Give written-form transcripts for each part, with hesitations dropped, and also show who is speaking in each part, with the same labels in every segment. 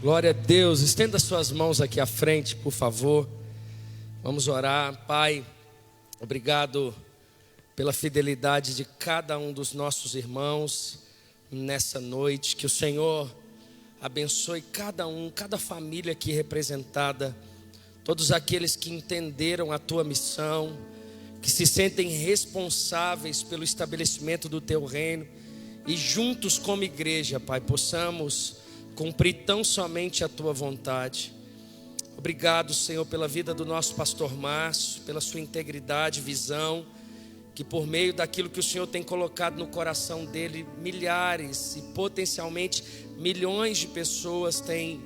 Speaker 1: Glória a Deus. Estenda suas mãos aqui à frente, por favor. Vamos orar. Pai, obrigado pela fidelidade de cada um dos nossos irmãos nessa noite. Que o Senhor abençoe cada um, cada família aqui representada, todos aqueles que entenderam a tua missão, que se sentem responsáveis pelo estabelecimento do teu reino, e juntos como igreja, Pai, possamos cumprir tão somente a tua vontade. Obrigado, Senhor, pela vida do nosso pastor Márcio, pela sua integridade, visão, que por meio daquilo que o Senhor tem colocado no coração dele, milhares e potencialmente milhões de pessoas têm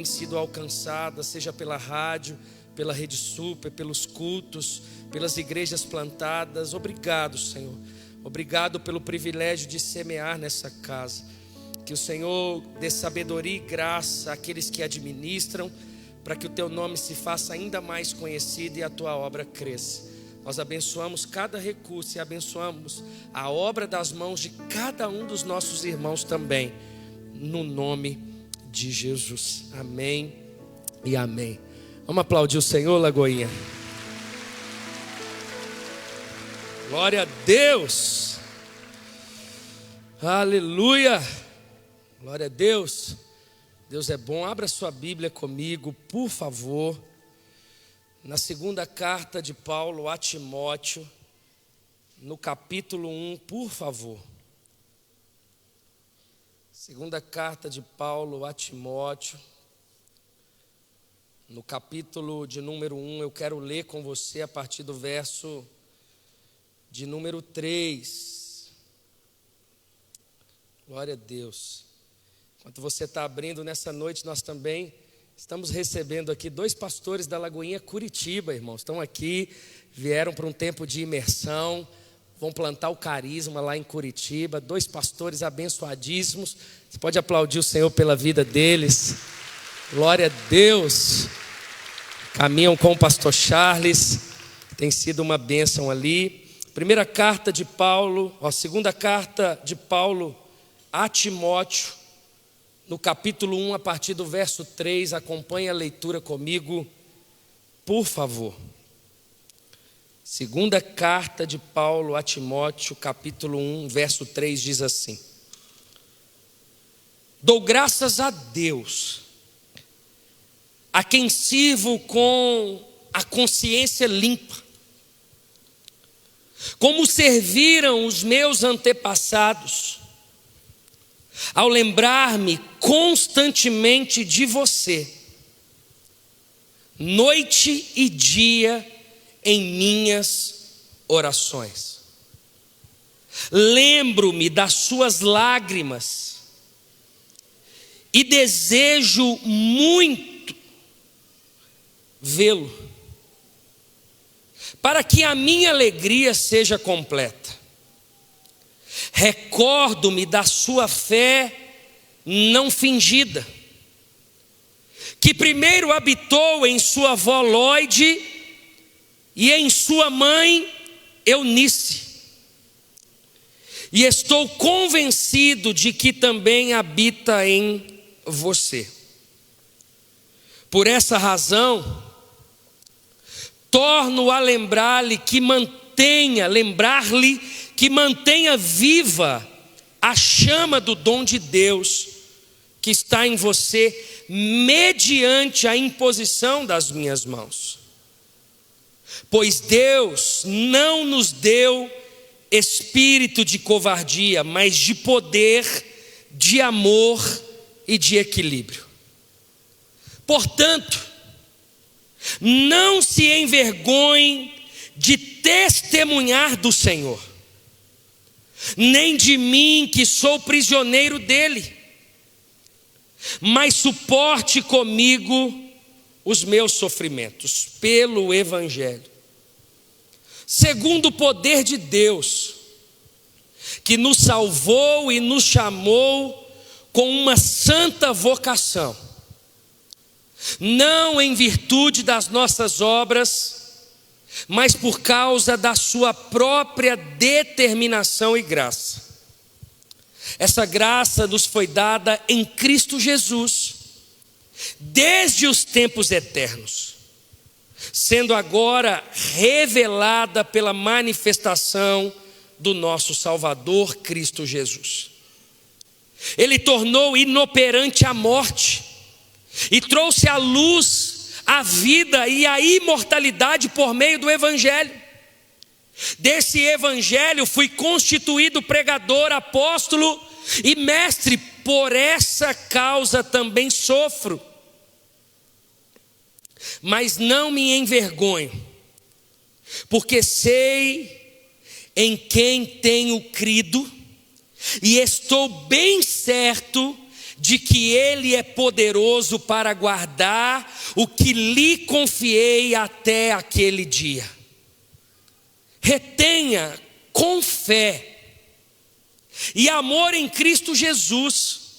Speaker 1: sido alcançadas, seja pela rádio, pela Rede Super, pelos cultos, pelas igrejas plantadas. Obrigado, Senhor. Obrigado pelo privilégio de semear nessa casa. Que o Senhor dê sabedoria e graça àqueles que administram, para que o teu nome se faça ainda mais conhecido e a tua obra cresça. Nós abençoamos cada recurso e abençoamos a obra das mãos de cada um dos nossos irmãos também, no nome de Jesus. Amém e amém. Vamos aplaudir o Senhor, Lagoinha. Glória a Deus. Aleluia. Glória a Deus. Deus é bom. Abra sua Bíblia comigo, por favor, na segunda carta de Paulo a Timóteo, no capítulo 1, por favor. Segunda carta de Paulo a Timóteo, no capítulo de número 1, eu quero ler com você a partir do verso de número 3. Glória a Deus. Enquanto você está abrindo nessa noite, nós também estamos recebendo aqui 2 pastores da Lagoinha Curitiba, irmãos. Estão aqui, vieram para um tempo de imersão, vão plantar o carisma lá em Curitiba. 2 pastores abençoadíssimos. Você pode aplaudir o Senhor pela vida deles. Glória a Deus. Caminham com o pastor Charles, tem sido uma bênção ali. Primeira carta de Paulo, segunda carta de Paulo a Timóteo, no capítulo 1, a partir do verso 3, acompanhe a leitura comigo, por favor. Segunda carta de Paulo a Timóteo, capítulo 1, verso 3, diz assim: Dou graças a Deus, a quem sirvo com a consciência limpa, como serviram os meus antepassados, ao lembrar-me constantemente de você, noite e dia em minhas orações. Lembro-me das suas lágrimas e desejo muito vê-lo, para que a minha alegria seja completa. Recordo-me da sua fé não fingida, que primeiro habitou em sua avó Lóide e em sua mãe Eunice, e estou convencido de que também habita em você. Por essa razão, torno a lembrar-lhe que mantenha viva a chama do dom de Deus que está em você, mediante a imposição das minhas mãos. Pois Deus não nos deu espírito de covardia, mas de poder, de amor e de equilíbrio. Portanto, não se envergonhem de testemunhar do Senhor, nem de mim que sou prisioneiro dele, mas suporte comigo os meus sofrimentos pelo Evangelho, segundo o poder de Deus, que nos salvou e nos chamou com uma santa vocação, não em virtude das nossas obras, mas por causa da sua própria determinação e graça. Essa graça nos foi dada em Cristo Jesus, desde os tempos eternos, sendo agora revelada pela manifestação do nosso Salvador Cristo Jesus. Ele tornou inoperante a morte e trouxe à luz a vida e a imortalidade por meio do Evangelho. Desse Evangelho fui constituído pregador, apóstolo e mestre, por essa causa também sofro. Mas não me envergonho, porque sei em quem tenho crido e estou bem certo de que Ele é poderoso para guardar o que lhe confiei até aquele dia. Retenha com fé e amor em Cristo Jesus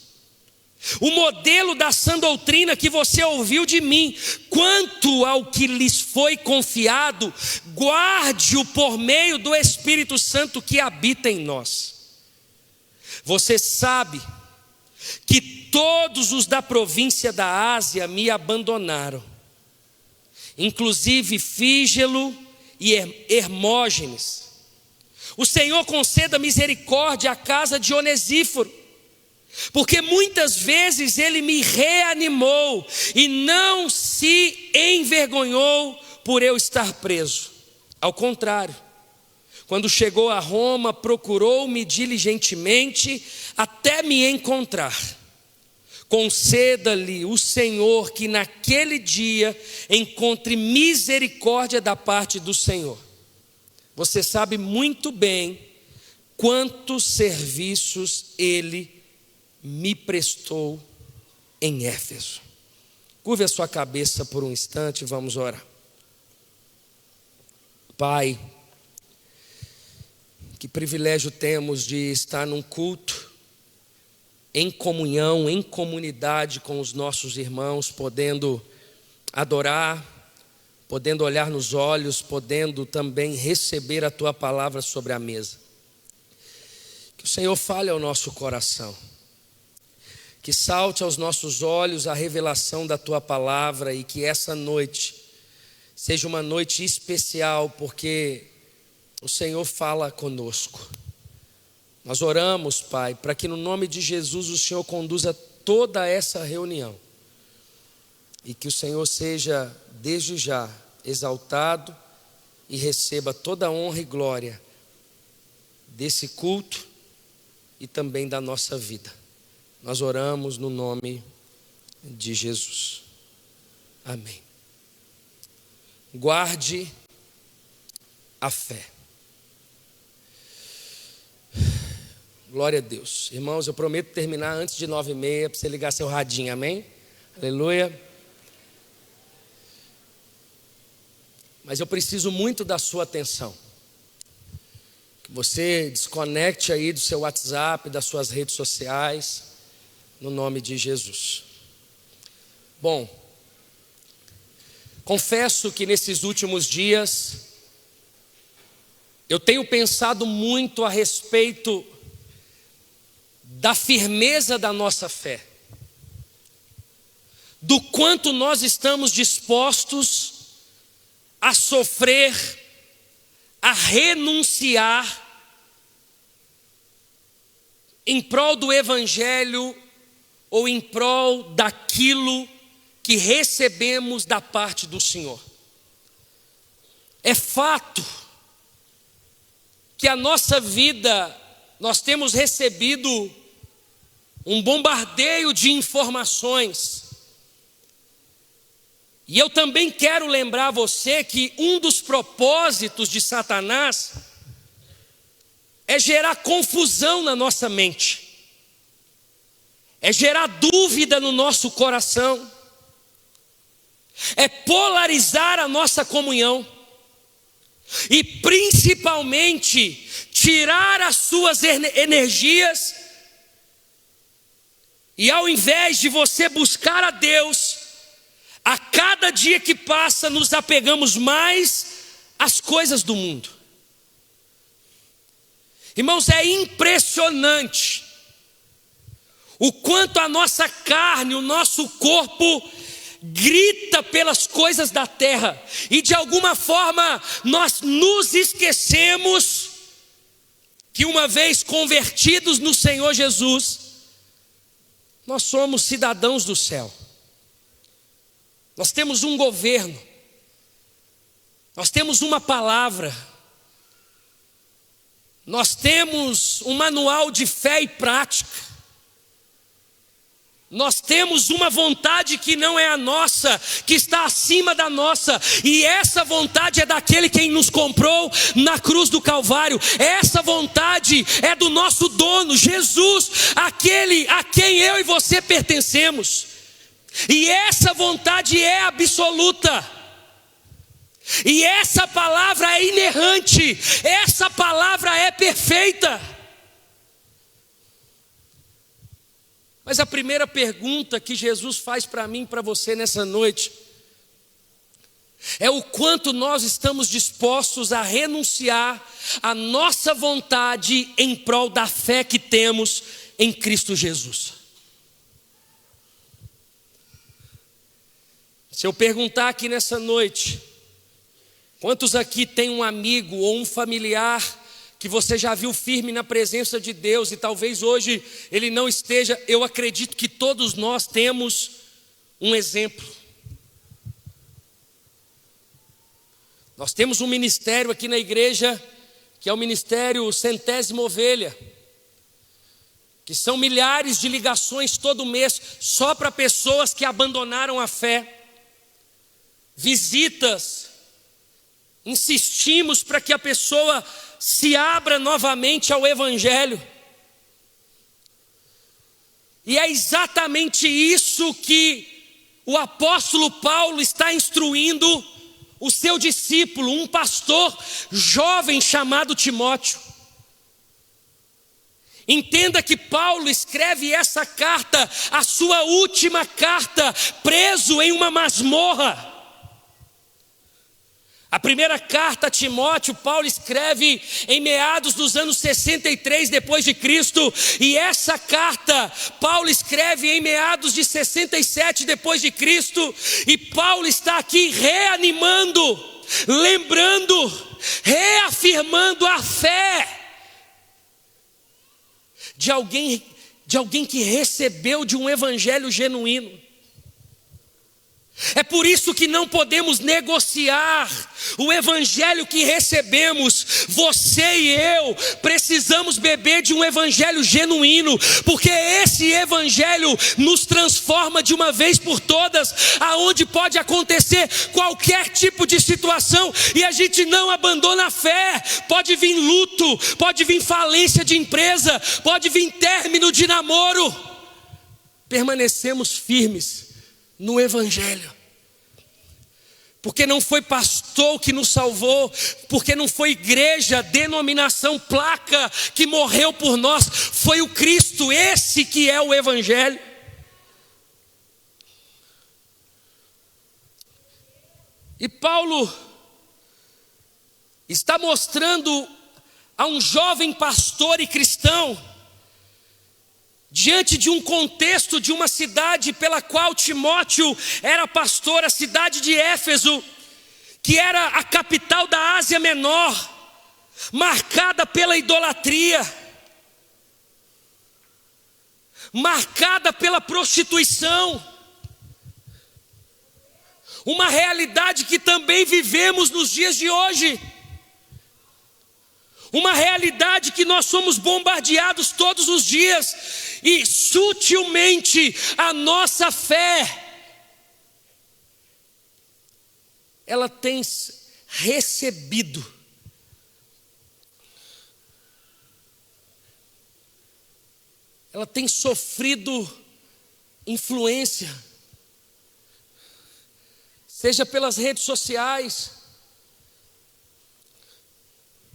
Speaker 1: o modelo da sã doutrina que você ouviu de mim. Quanto ao que lhes foi confiado, guarde-o por meio do Espírito Santo que habita em nós. Você sabe que todos os da província da Ásia me abandonaram, inclusive Fígelo e Hermógenes. O Senhor conceda misericórdia à casa de Onesíforo, porque muitas vezes ele me reanimou e não se envergonhou por eu estar preso. Ao contrário, quando chegou a Roma, procurou-me diligentemente até me encontrar. Conceda-lhe o Senhor que naquele dia encontre misericórdia da parte do Senhor. Você sabe muito bem quantos serviços ele me prestou em Éfeso. Curve a sua cabeça por um instante e vamos orar. Pai, que privilégio temos de estar num culto, em comunhão, em comunidade com os nossos irmãos, podendo adorar, podendo olhar nos olhos, podendo também receber a Tua palavra sobre a mesa. Que o Senhor fale ao nosso coração, que salte aos nossos olhos a revelação da Tua palavra e que essa noite seja uma noite especial, porque o Senhor fala conosco. Nós oramos, Pai, para que no nome de Jesus o Senhor conduza toda essa reunião e que o Senhor seja desde já exaltado e receba toda a honra e glória desse culto e também da nossa vida. Nós oramos no nome de Jesus. Amém. Guarde a fé. Glória a Deus. Irmãos, eu prometo terminar antes de 9h30 para você ligar seu radinho, amém? Aleluia. Mas eu preciso muito da sua atenção. Que você desconecte aí do seu WhatsApp, das suas redes sociais, no nome de Jesus. Bom, confesso que nesses últimos dias eu tenho pensado muito a respeito da firmeza da nossa fé, do quanto nós estamos dispostos a sofrer, a renunciar em prol do Evangelho ou em prol daquilo que recebemos da parte do Senhor. É fato que a nossa vida, nós temos recebido um bombardeio de informações. E eu também quero lembrar você que um dos propósitos de Satanás é gerar confusão na nossa mente, é gerar dúvida no nosso coração, é polarizar a nossa comunhão e principalmente tirar as suas energias. E ao invés de você buscar a Deus, a cada dia que passa nos apegamos mais às coisas do mundo. Irmãos, é impressionante o quanto a nossa carne, o nosso corpo grita pelas coisas da terra, e de alguma forma nós nos esquecemos que uma vez convertidos no Senhor Jesus, nós somos cidadãos do céu. Nós temos um governo, nós temos uma palavra, nós temos um manual de fé e prática. Nós temos uma vontade que não é a nossa, que está acima da nossa, e essa vontade é daquele quem nos comprou na cruz do Calvário. Essa vontade é do nosso dono, Jesus, aquele a quem eu e você pertencemos. E essa vontade é absoluta. E essa palavra é inerrante, essa palavra é perfeita. Mas a primeira pergunta que Jesus faz para mim e para você nessa noite é o quanto nós estamos dispostos a renunciar à nossa vontade em prol da fé que temos em Cristo Jesus. Se eu perguntar aqui nessa noite, quantos aqui tem um amigo ou um familiar que você já viu firme na presença de Deus e talvez hoje ele não esteja? Eu acredito que todos nós temos um exemplo. Nós temos um ministério aqui na igreja, que é o ministério Centésima Ovelha, que são milhares de ligações todo mês, só para pessoas que abandonaram a fé, visitas, insistimos para que a pessoa se abra novamente ao Evangelho. E é exatamente isso que o apóstolo Paulo está instruindo o seu discípulo, um pastor jovem chamado Timóteo. Entenda que Paulo escreve essa carta, a sua última carta, preso em uma masmorra. A primeira carta a Timóteo, Paulo escreve em meados dos anos 63 depois de Cristo, e essa carta Paulo escreve em meados de 67 depois de Cristo, e Paulo está aqui reanimando, lembrando, reafirmando a fé de alguém que recebeu de um evangelho genuíno. É por isso que não podemos negociar o evangelho que recebemos. Você e eu precisamos beber de um evangelho genuíno, porque esse evangelho nos transforma de uma vez por todas, aonde pode acontecer qualquer tipo de situação e a gente não abandona a fé. Pode vir luto, pode vir falência de empresa, pode vir término de namoro. Permanecemos firmes no evangelho, porque não foi pastor que nos salvou, porque não foi igreja, denominação, placa que morreu por nós, foi o Cristo, esse que é o evangelho. E Paulo está mostrando a um jovem pastor e cristão, diante de um contexto de uma cidade pela qual Timóteo era pastor, a cidade de Éfeso, que era a capital da Ásia Menor, marcada pela idolatria, marcada pela prostituição, uma realidade que também vivemos nos dias de hoje. Uma realidade que nós somos bombardeados todos os dias, e sutilmente a nossa fé, ela tem recebido ela tem sofrido influência, seja pelas redes sociais.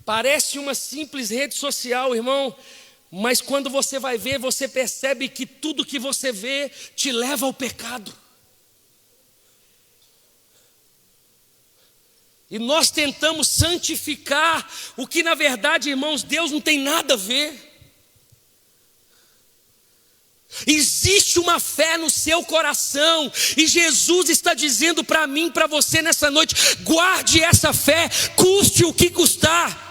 Speaker 1: Parece uma simples rede social, irmão, mas quando você vai ver, você percebe que tudo que você vê te leva ao pecado. E nós tentamos santificar o que na verdade, irmãos, Deus não tem nada a ver. Existe uma fé no seu coração, e Jesus está dizendo para mim, para você nessa noite: guarde essa fé, custe o que custar.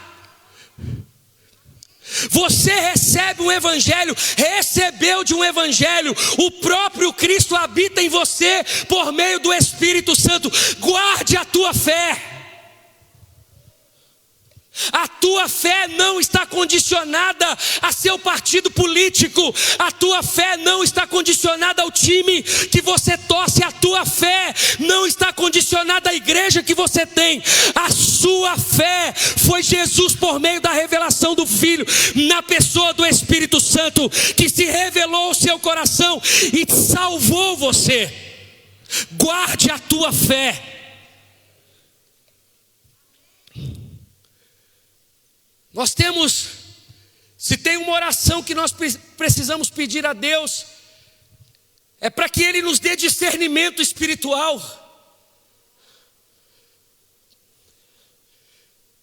Speaker 1: Você recebe um evangelho, recebeu de um evangelho, o próprio Cristo habita em você por meio do Espírito Santo. Guarde a tua fé. A tua fé não está condicionada a seu partido político. A tua fé não está condicionada ao time que você torce. A tua fé não está condicionada à igreja que você tem. A sua fé foi Jesus por meio da revelação do Filho, na pessoa do Espírito Santo, que se revelou ao seu coração e salvou você. Guarde a tua fé. Nós temos, se tem uma oração que nós precisamos pedir a Deus, é para que Ele nos dê discernimento espiritual,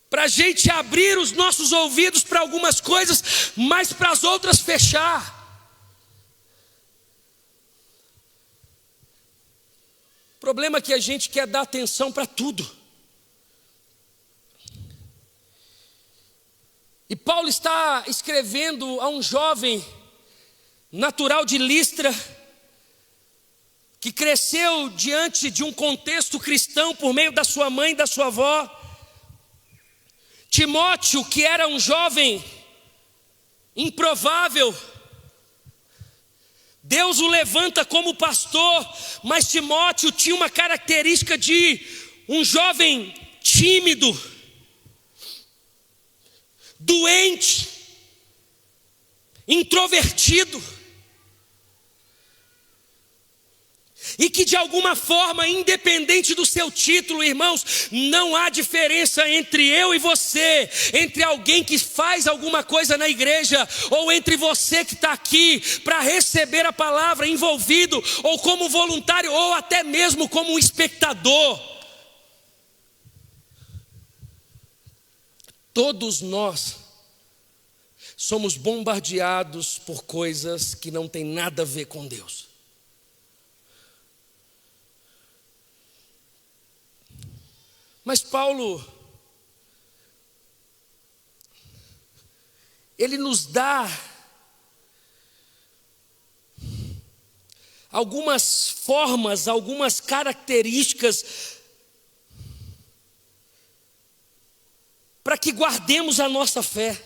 Speaker 1: para a gente abrir os nossos ouvidos para algumas coisas, mas para as outras fechar. O problema é que a gente quer dar atenção para tudo. E Paulo está escrevendo a um jovem natural de Listra, que cresceu diante de um contexto cristão por meio da sua mãe e da sua avó. Timóteo, que era um jovem improvável, Deus o levanta como pastor, mas Timóteo tinha uma característica de um jovem tímido, doente, introvertido, e que de alguma forma, independente do seu título, irmãos, não há diferença entre eu e você, entre alguém que faz alguma coisa na igreja, ou entre você que está aqui para receber a palavra, envolvido, ou como voluntário, ou até mesmo como um espectador. Todos nós somos bombardeados por coisas que não têm nada a ver com Deus. Mas Paulo, ele nos dá algumas formas, algumas características para que guardemos a nossa fé,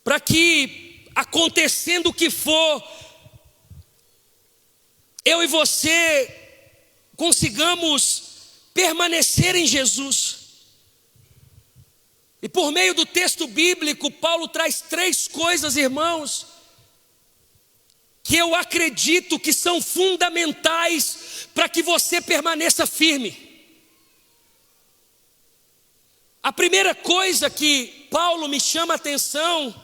Speaker 1: para que, acontecendo o que for, eu e você consigamos permanecer em Jesus. E por meio do texto bíblico, Paulo traz 3 coisas, irmãos, que eu acredito que são fundamentais para que você permaneça firme. A primeira coisa que Paulo me chama a atenção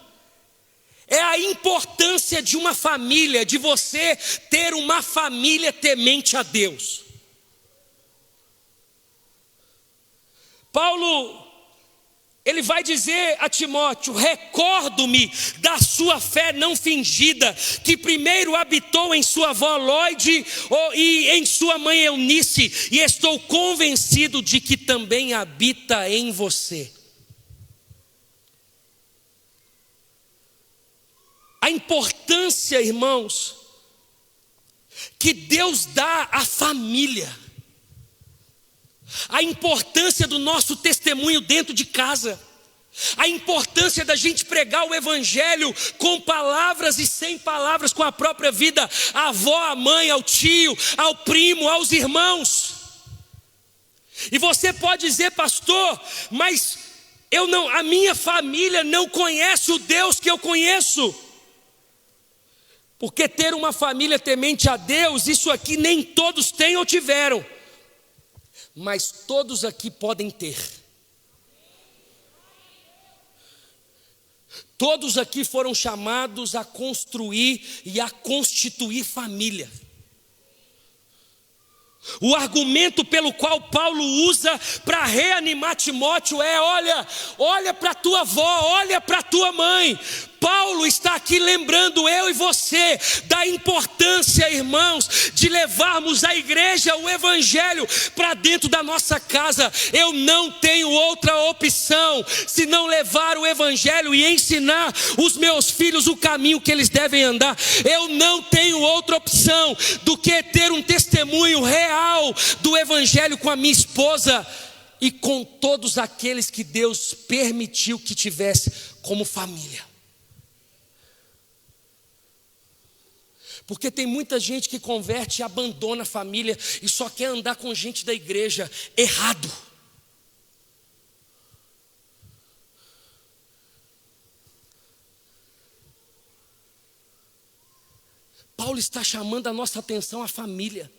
Speaker 1: é a importância de uma família, de você ter uma família temente a Deus. Paulo, ele vai dizer a Timóteo: recordo-me da sua fé não fingida, que primeiro habitou em sua avó Lóide e em sua mãe Eunice, e estou convencido de que também habita em você. A importância, irmãos, que Deus dá à família, a importância do nosso testemunho dentro de casa, a importância da gente pregar o evangelho com palavras e sem palavras, com a própria vida, à avó, à mãe, ao tio, ao primo, aos irmãos. E você pode dizer: pastor, mas a minha família não conhece o Deus que eu conheço. Porque ter uma família temente a Deus, isso aqui nem todos têm ou tiveram, mas todos aqui podem ter. Todos aqui foram chamados a construir e a constituir família. O argumento pelo qual Paulo usa para reanimar Timóteo é: olha para tua avó, olha para tua mãe. Paulo está aqui lembrando eu e você da importância, irmãos, de levarmos a igreja, o evangelho para dentro da nossa casa. Eu não tenho outra opção senão levar o evangelho e ensinar os meus filhos o caminho que eles devem andar. Eu não tenho outra opção do que ter um testemunho real do evangelho com a minha esposa e com todos aqueles que Deus permitiu que tivesse como família. Porque tem muita gente que converte e abandona a família e só quer andar com gente da igreja. Errado. Paulo está chamando a nossa atenção à família.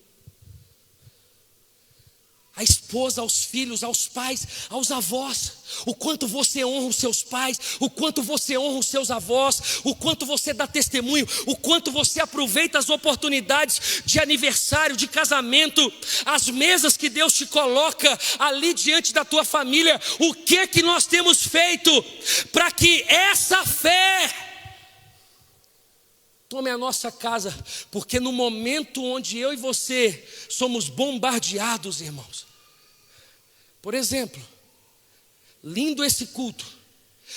Speaker 1: A esposa, aos filhos, aos pais, aos avós. O quanto você honra os seus pais, o quanto você honra os seus avós, o quanto você dá testemunho, o quanto você aproveita as oportunidades de aniversário, de casamento, as mesas que Deus te coloca ali diante da tua família. O que nós temos feito para que essa fé tome a nossa casa? Porque no momento onde eu e você somos bombardeados, irmãos, por exemplo, lindo esse culto,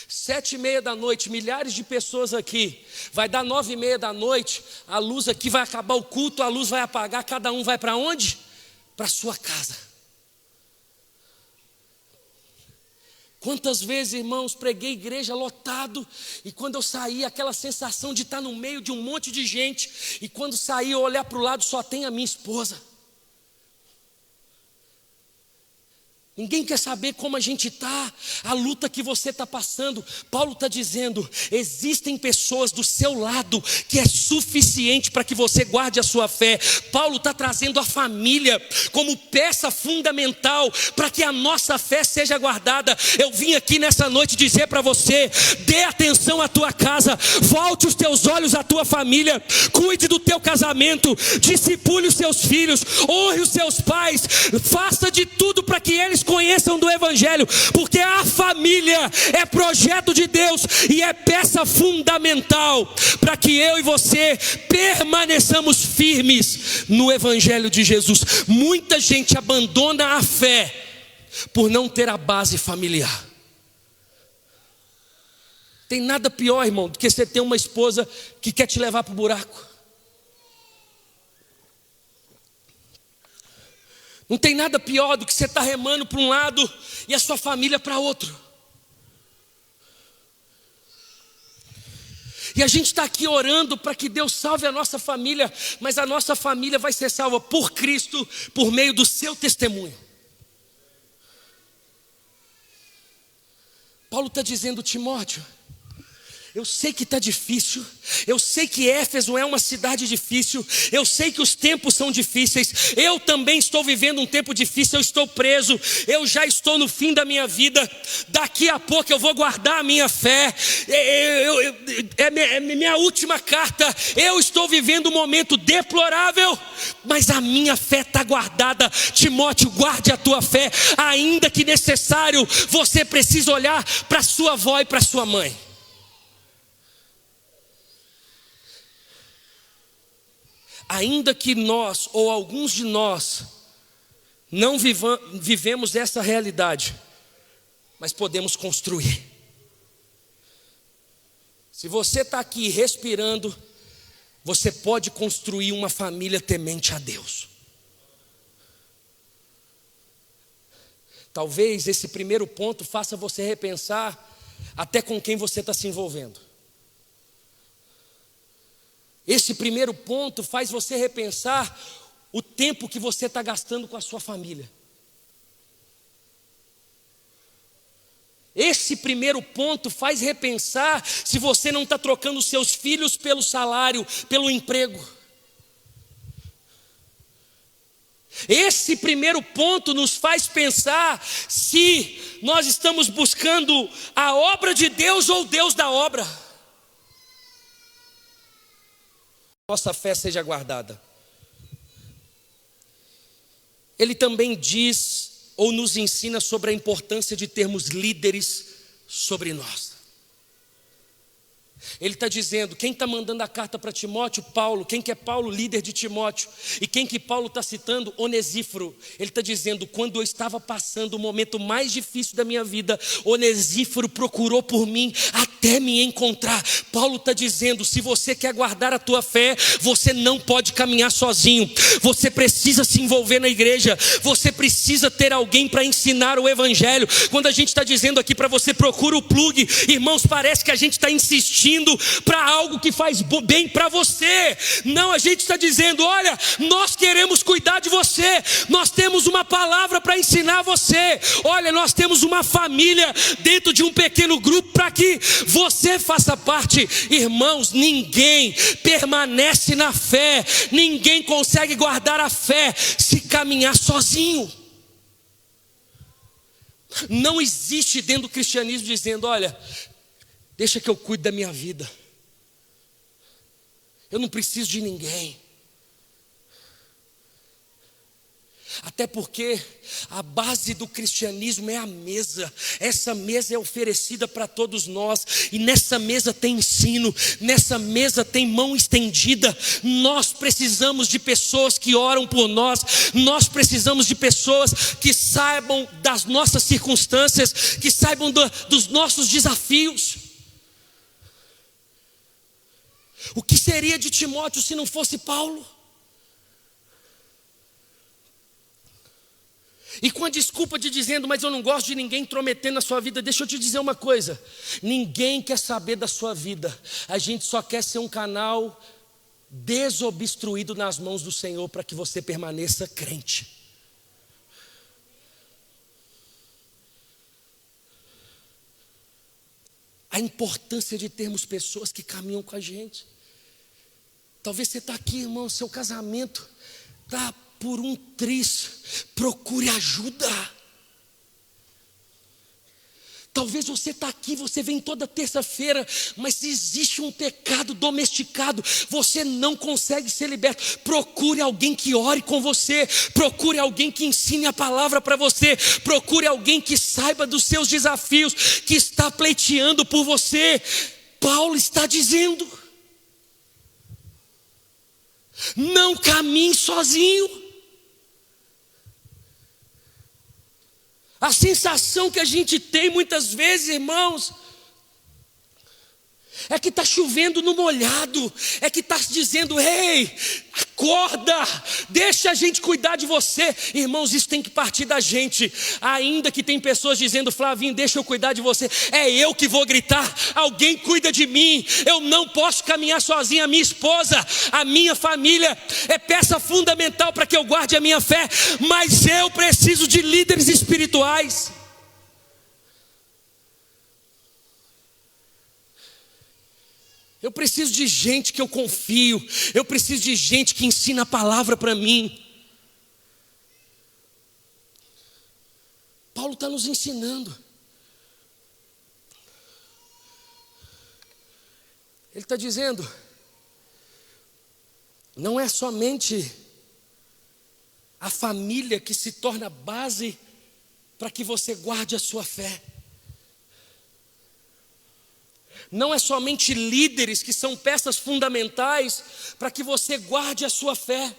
Speaker 1: 7:30 da noite, milhares de pessoas aqui, vai dar 9:30 da noite, a luz aqui vai acabar o culto, a luz vai apagar, cada um vai para onde? Para a sua casa. Quantas vezes, irmãos, preguei igreja lotado, e quando eu saí, aquela sensação de estar no meio de um monte de gente, e quando saí, eu olhar para o lado, só tem a minha esposa. Ninguém quer saber como a gente está, a luta que você está passando. Paulo está dizendo: existem pessoas do seu lado que é suficiente para que você guarde a sua fé. Paulo está trazendo a família como peça fundamental para que a nossa fé seja guardada. Eu vim aqui nessa noite dizer para você: dê atenção à tua casa, volte os teus olhos à tua família, cuide do teu casamento, discipule os seus filhos, honre os seus pais, faça de tudo para que eles conheçam do evangelho, porque a família é projeto de Deus e é peça fundamental para que eu e você permaneçamos firmes no evangelho de Jesus. Muita gente abandona a fé por não ter a base familiar. Tem nada pior, irmão, do que você ter uma esposa que quer te levar para o buraco. Não tem nada pior do que você estar remando para um lado e a sua família para outro. E a gente está aqui orando para que Deus salve a nossa família, mas a nossa família vai ser salva por Cristo, por meio do seu testemunho. Paulo está dizendo: Timóteo, eu sei que está difícil, eu sei que Éfeso é uma cidade difícil, eu sei que os tempos são difíceis, eu também estou vivendo um tempo difícil, eu estou preso, eu já estou no fim da minha vida, daqui a pouco eu vou guardar a minha fé, é minha última carta, eu estou vivendo um momento deplorável, mas a minha fé está guardada. Timóteo, guarde a tua fé, ainda que necessário, você precisa olhar para sua avó e para sua mãe. Ainda que nós, ou alguns de nós, não vivemos essa realidade, mas podemos construir. Se você está aqui respirando, você pode construir uma família temente a Deus. Talvez esse primeiro ponto faça você repensar até com quem você está se envolvendo. Esse primeiro ponto faz você repensar o tempo que você está gastando com a sua família. Esse primeiro ponto faz repensar se você não está trocando os seus filhos pelo salário, pelo emprego. Esse primeiro ponto nos faz pensar se nós estamos buscando a obra de Deus ou o Deus da obra. Nossa fé seja guardada. ele também diz ou nos ensina sobre a importância de termos líderes sobre nós. Ele está dizendo, quem está mandando a carta para Timóteo? Paulo. Quem que é Paulo? Líder de Timóteo. E quem que Paulo está citando? Onesíforo. Ele está dizendo, quando eu estava passando o momento mais difícil da minha vida, Onesíforo procurou por mim até me encontrar. Paulo está dizendo, se você quer guardar a tua fé, você não pode caminhar sozinho. Você precisa se envolver na igreja. Você precisa ter alguém para ensinar o evangelho. Quando a gente está dizendo aqui para você, procura o plug, irmãos, parece que a gente está insistindo para algo que faz bem para você. Não, a gente está dizendo, olha, nós queremos cuidar de você, nós temos uma palavra para ensinar você, olha, nós temos uma família dentro de um pequeno grupo para que você faça parte. Irmãos, ninguém permanece na fé, ninguém consegue guardar a fé se caminhar sozinho. Não existe dentro do cristianismo dizendo, olha, deixa que eu cuide da minha vida, eu não preciso de ninguém. Até porque a base do cristianismo é a mesa. Essa mesa é oferecida para todos nós, e nessa mesa tem ensino, nessa mesa tem mão estendida. Nós precisamos de pessoas que oram por nós, nós precisamos de pessoas que saibam das nossas circunstâncias, que saibam dos nossos desafios. O que seria de Timóteo se não fosse Paulo? E com a desculpa de dizendo, mas eu não gosto de ninguém intrometendo na sua vida, deixa eu te dizer uma coisa, ninguém quer saber da sua vida, a gente só quer ser um canal desobstruído nas mãos do Senhor para que você permaneça crente. A importância de termos pessoas que caminham com a gente. Talvez você está aqui, irmão, seu casamento está por um triz, procure ajuda. Talvez você está aqui, você vem toda terça-feira, mas se existe um pecado domesticado, você não consegue ser liberto. Procure alguém que ore com você, procure alguém que ensine a palavra para você, procure alguém que saiba dos seus desafios, que está pleiteando por você. Paulo está dizendo, não caminhe sozinho. A sensação que a gente tem muitas vezes, irmãos, é que está chovendo no molhado, é que está dizendo, ei, acorda, deixa a gente cuidar de você. Irmãos, isso tem que partir da gente. Ainda que tem pessoas dizendo, Flavinho, deixa eu cuidar de você, é eu que vou gritar, alguém cuida de mim, eu não posso caminhar sozinho. A minha esposa, a minha família é peça fundamental para que eu guarde a minha fé, mas eu preciso de líderes espirituais. Eu preciso de gente que eu confio, eu preciso de gente que ensina a palavra para mim. Paulo está nos ensinando. Ele está dizendo, não é somente a família que se torna base para que você guarde a sua fé. Não é somente líderes que são peças fundamentais para que você guarde a sua fé.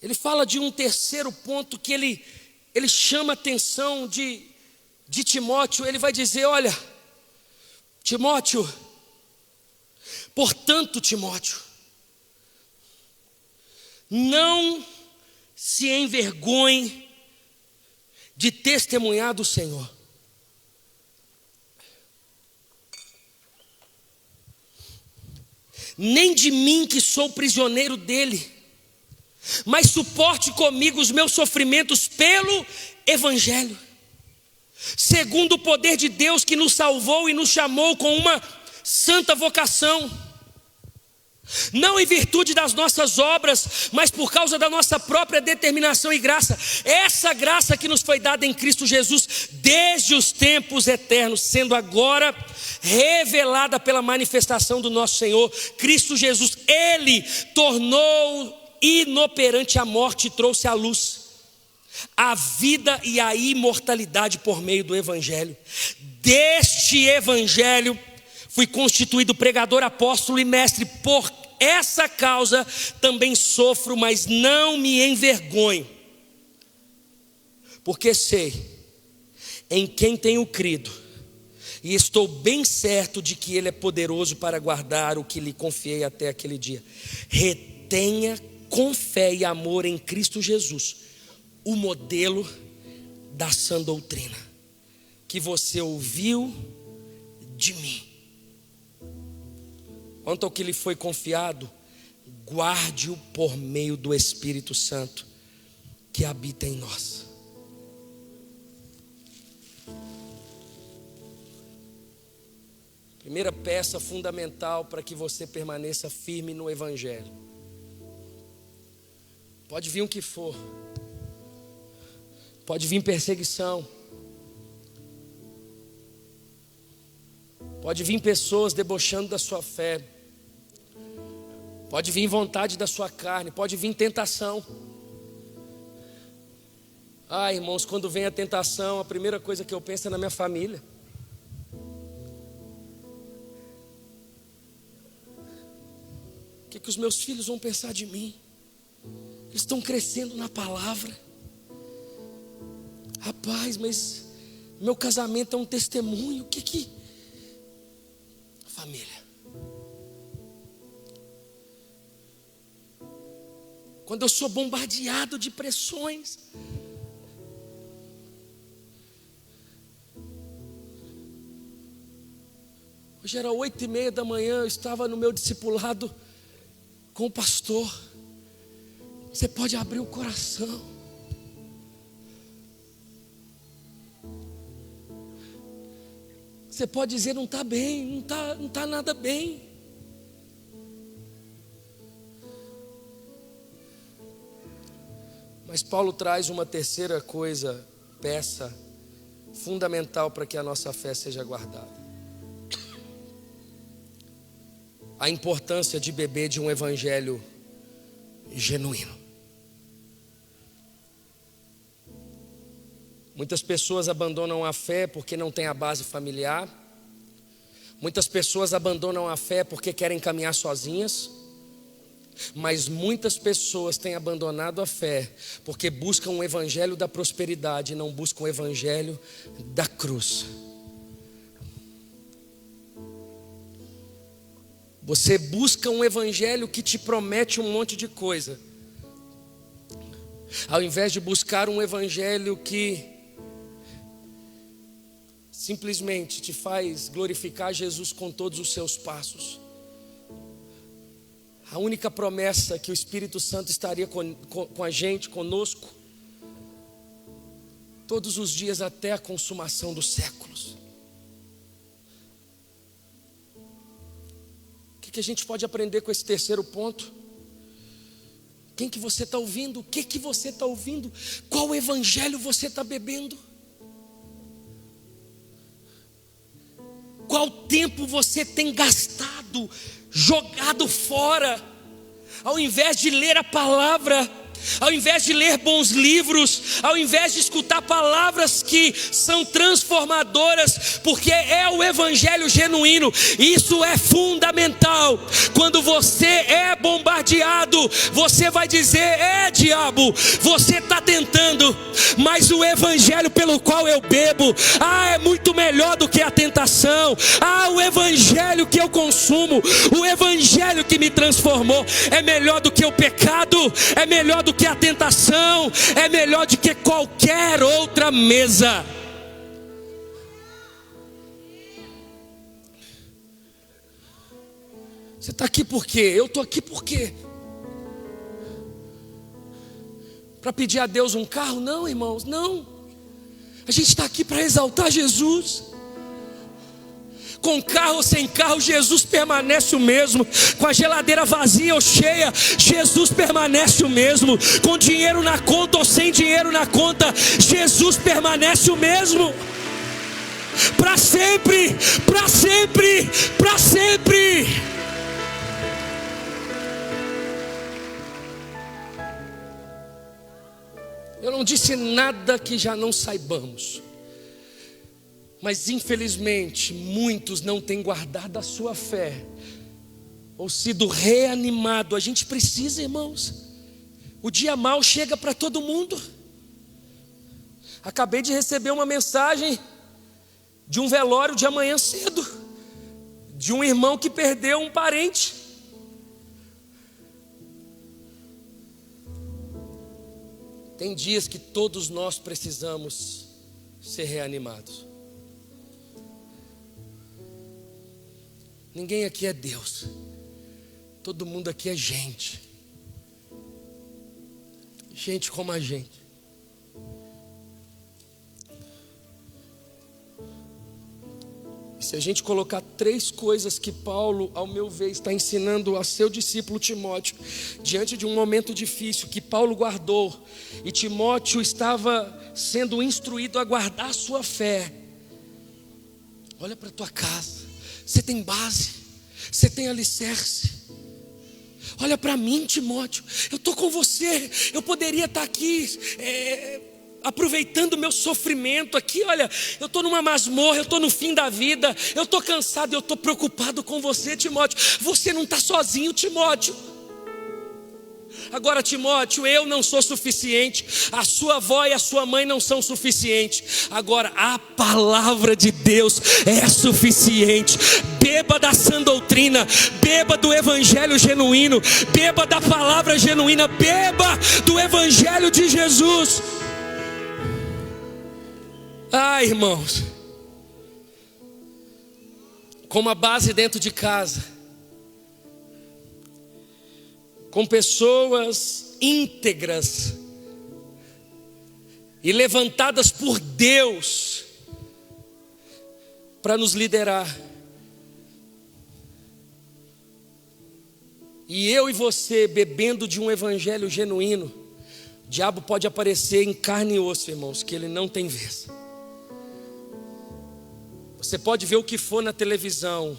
Speaker 1: Ele fala de um terceiro ponto que ele chama a atenção de Timóteo. Ele vai dizer, olha, Timóteo, portanto, Timóteo, não se envergonhe de testemunhar do Senhor. Nem de mim que sou prisioneiro dele, mas suporte comigo os meus sofrimentos pelo Evangelho, segundo o poder de Deus que nos salvou e nos chamou com uma santa vocação. Não em virtude das nossas obras, mas por causa da nossa própria determinação e graça. Essa graça que nos foi dada em Cristo Jesus desde os tempos eternos, sendo agora revelada pela manifestação do nosso Senhor Cristo Jesus. Ele tornou inoperante a morte e trouxe à luz a vida e a imortalidade por meio do Evangelho. Deste Evangelho fui constituído pregador, apóstolo e mestre. Por essa causa também sofro, mas não me envergonho, porque sei em quem tenho crido, e estou bem certo de que Ele é poderoso para guardar o que lhe confiei até aquele dia. Retenha com fé e amor em Cristo Jesus o modelo da sã doutrina que você ouviu de mim. Quanto ao que lhe foi confiado, guarde-o por meio do Espírito Santo que habita em nós. Primeira peça fundamental para que você permaneça firme no Evangelho. Pode vir o que for, pode vir perseguição, pode vir pessoas debochando da sua fé, pode vir vontade da sua carne, pode vir tentação. Irmãos, quando vem a tentação, a primeira coisa que eu penso é na minha família. O que os meus filhos vão pensar de mim? Eles estão crescendo na palavra. Rapaz, mas meu casamento é um testemunho. Família. Quando eu sou bombardeado de pressões, hoje era 8:30 da manhã, eu estava no meu discipulado com o pastor. Você pode abrir o coração. Você pode dizer, não está bem, não está nada bem. Mas Paulo traz uma terceira coisa, peça fundamental para que a nossa fé seja guardada. A importância de beber de um evangelho genuíno. Muitas pessoas abandonam a fé porque não tem a base familiar. Muitas pessoas abandonam a fé porque querem caminhar sozinhas. Mas muitas pessoas têm abandonado a fé porque buscam o evangelho da prosperidade e não buscam o evangelho da cruz. Você busca um evangelho que te promete um monte de coisa, ao invés de buscar um evangelho que simplesmente te faz glorificar Jesus com todos os seus passos. A única promessa que o Espírito Santo estaria com a gente, conosco, todos os dias até a consumação dos séculos. O que a gente pode aprender com esse terceiro ponto? Quem que você está ouvindo? O que você está ouvindo? Qual evangelho você está bebendo? Qual tempo você tem gastado, jogado fora, ao invés de ler a palavra, ao invés de ler bons livros, ao invés de escutar palavras que são transformadoras, porque é o evangelho genuíno. Isso é fundamental. Quando você é bombardeado, você vai dizer, diabo, você está tentando, mas o evangelho pelo qual eu bebo, é muito melhor do que a tentação. O evangelho que eu consumo, o evangelho que me transformou, é melhor do que o pecado, é melhor do que a tentação, é melhor do que qualquer outra mesa. Você está aqui por quê? Eu estou aqui por quê? Para pedir a Deus um carro? Não, irmãos, não. A gente está aqui para exaltar Jesus. Com carro ou sem carro, Jesus permanece o mesmo. Com a geladeira vazia ou cheia, Jesus permanece o mesmo. Com dinheiro na conta ou sem dinheiro na conta, Jesus permanece o mesmo. Para sempre, para sempre, para sempre. Eu não disse nada que já não saibamos. Mas infelizmente muitos não têm guardado a sua fé, ou sido reanimado. A gente precisa, irmãos. O dia mau chega para todo mundo. Acabei de receber uma mensagem de um velório de amanhã cedo, de um irmão que perdeu um parente. Tem dias que todos nós precisamos ser reanimados. Ninguém aqui é Deus. Todo mundo aqui é gente. Gente como a gente. E se a gente colocar 3 coisas que Paulo, ao meu ver, está ensinando a seu discípulo Timóteo, diante de um momento difícil que Paulo guardou, e Timóteo estava sendo instruído a guardar a sua fé. Olha para a tua casa. Você tem base, você tem alicerce. Olha para mim, Timóteo, eu estou com você. Eu poderia estar aqui aproveitando o meu sofrimento aqui. Olha, eu estou numa masmorra, eu estou no fim da vida, eu estou cansado, eu estou preocupado com você, Timóteo. Você não está sozinho, Timóteo. Agora, Timóteo, eu não sou suficiente, a sua avó e a sua mãe não são suficientes. Agora, a palavra de Deus é suficiente. Beba da sã doutrina, beba do evangelho genuíno, beba da palavra genuína, beba do evangelho de Jesus. Irmãos, com uma base dentro de casa, com pessoas íntegras e levantadas por Deus para nos liderar. E eu e você bebendo de um evangelho genuíno, o diabo pode aparecer em carne e osso, irmãos, que ele não tem vez. Você pode ver o que for na televisão,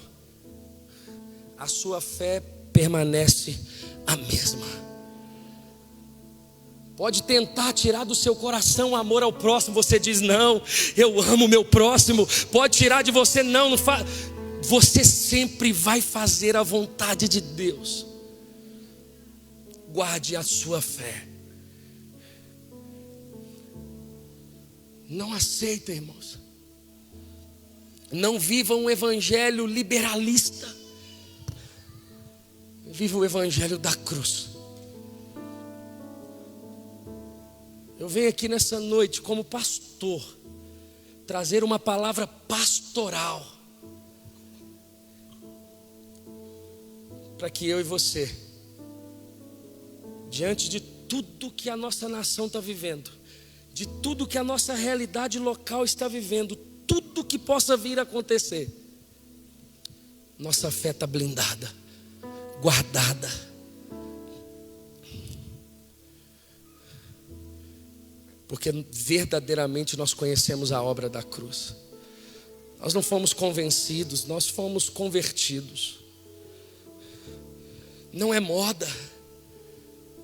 Speaker 1: a sua fé permanece a mesma. Pode tentar tirar do seu coração o amor ao próximo. Você diz, não, eu amo o meu próximo. Pode tirar de você, não faz. Você sempre vai fazer a vontade de Deus. Guarde a sua fé. Não aceita, irmãos. Não viva um evangelho liberalista. Viva o evangelho da cruz. Eu venho aqui nessa noite como pastor trazer uma palavra pastoral para que eu e você, diante de tudo que a nossa nação está vivendo, de tudo que a nossa realidade local está vivendo, tudo que possa vir a acontecer, nossa fé está blindada, guardada. Porque verdadeiramente nós conhecemos a obra da cruz. Nós não fomos convencidos, nós fomos convertidos. Não é moda.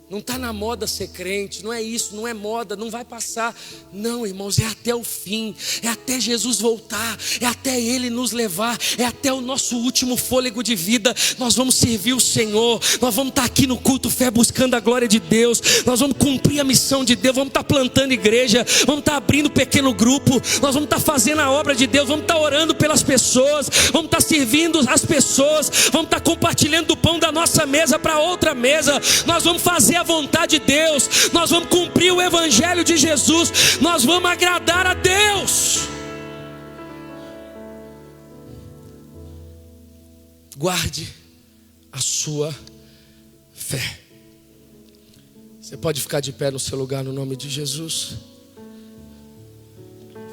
Speaker 1: Não está na moda ser crente, não é isso, não é moda, não vai passar. Não, irmãos, é até o fim, é até Jesus voltar, é até Ele nos levar, é até o nosso último fôlego de vida. Nós vamos servir o Senhor, nós vamos estar aqui no culto fé buscando a glória de Deus, nós vamos cumprir a missão de Deus, vamos estar plantando igreja, vamos estar abrindo pequeno grupo, nós vamos estar fazendo a obra de Deus, vamos estar orando pelas pessoas, vamos estar servindo as pessoas, vamos estar compartilhando do pão da nossa mesa para outra mesa, nós vamos fazer a vontade de Deus, nós vamos cumprir o evangelho de Jesus, nós vamos agradar a Deus. Guarde a sua fé. Você pode ficar de pé no seu lugar no nome de Jesus.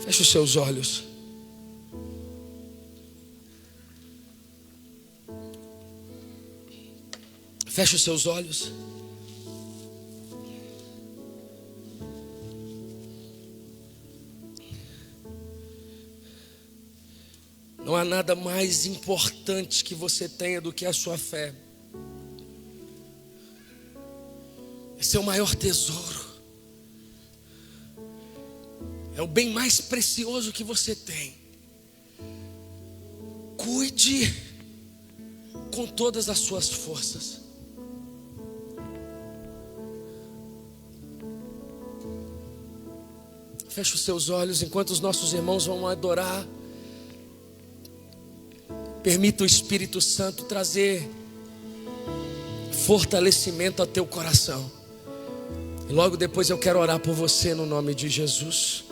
Speaker 1: Feche os seus olhos. Feche os seus olhos. Não há nada mais importante que você tenha do que a sua fé. Esse é o maior tesouro. É o bem mais precioso que você tem. Cuide com todas as suas forças. Feche os seus olhos enquanto os nossos irmãos vão adorar. Permita o Espírito Santo trazer fortalecimento ao teu coração. E logo depois eu quero orar por você no nome de Jesus.